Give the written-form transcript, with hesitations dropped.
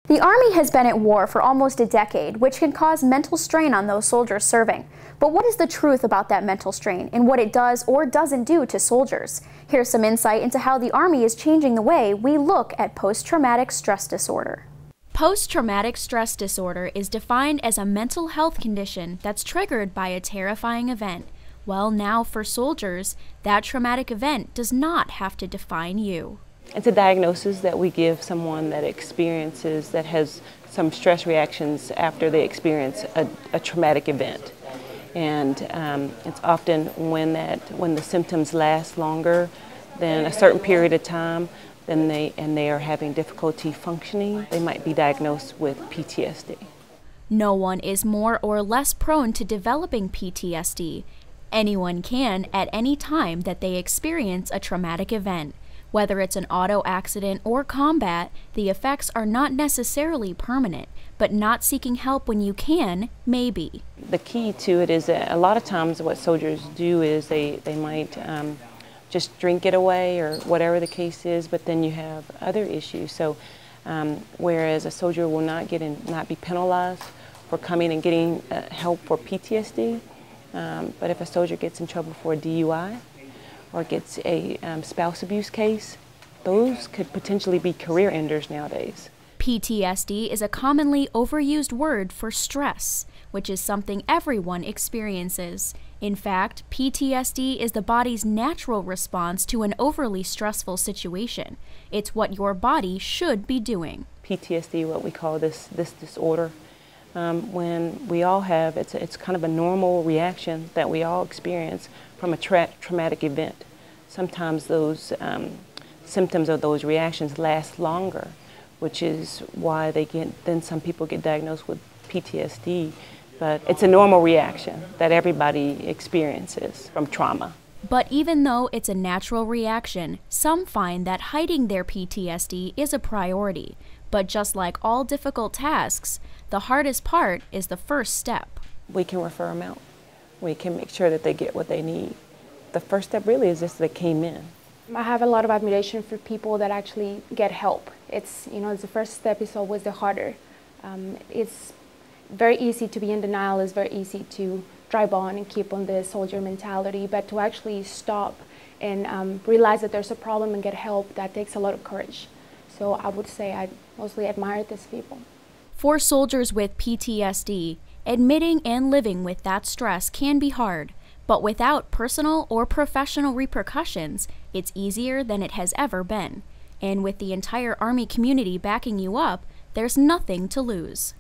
The Army has been at war for almost a decade, which can cause mental strain on those soldiers serving. But what is the truth about that mental strain and what it does or doesn't do to soldiers? Here's some insight into how the Army is changing the way we look at post-traumatic stress disorder. Post-traumatic stress disorder is defined as a mental health condition that's triggered by a terrifying event. Well, now for soldiers, that traumatic event does not have to define you. It's a diagnosis that we give someone that has some stress reactions after they experience a traumatic event. And it's often when the symptoms last longer than a certain period of time, and they are having difficulty functioning, they might be diagnosed with PTSD. No one is more or less prone to developing PTSD. Anyone can at any time that they experience a traumatic event. Whether it's an auto accident or combat, the effects are not necessarily permanent, but not seeking help when you can, may be. The key to it is that a lot of times what soldiers do is they might just drink it away or whatever the case is, but then you have other issues. So whereas a soldier will not be penalized for coming and getting help for PTSD, but if a soldier gets in trouble for a DUI, or gets a spouse abuse case, those could potentially be career enders nowadays. PTSD is a commonly overused word for stress, which is something everyone experiences. In fact, PTSD is the body's natural response to an overly stressful situation. It's what your body should be doing. PTSD, what we call this disorder, when we all have, it's kind of a normal reaction that we all experience from a traumatic event. Sometimes those symptoms of those reactions last longer, which is why then some people get diagnosed with PTSD. But it's a normal reaction that everybody experiences from trauma. But even though it's a natural reaction, some find that hiding their PTSD is a priority. But just like all difficult tasks, the hardest part is the first step. We can refer them out. We can make sure that they get what they need. The first step really is just that they came in. I have a lot of admiration for people that actually get help. It's the first step is always the harder. It's very easy to be in denial. It's very easy to drive on and keep on the soldier mentality, but to actually stop and realize that there's a problem and get help, that takes a lot of courage. So I would say I mostly admire these people. For soldiers with PTSD, admitting and living with that stress can be hard, but without personal or professional repercussions, it's easier than it has ever been. And with the entire Army community backing you up, there's nothing to lose.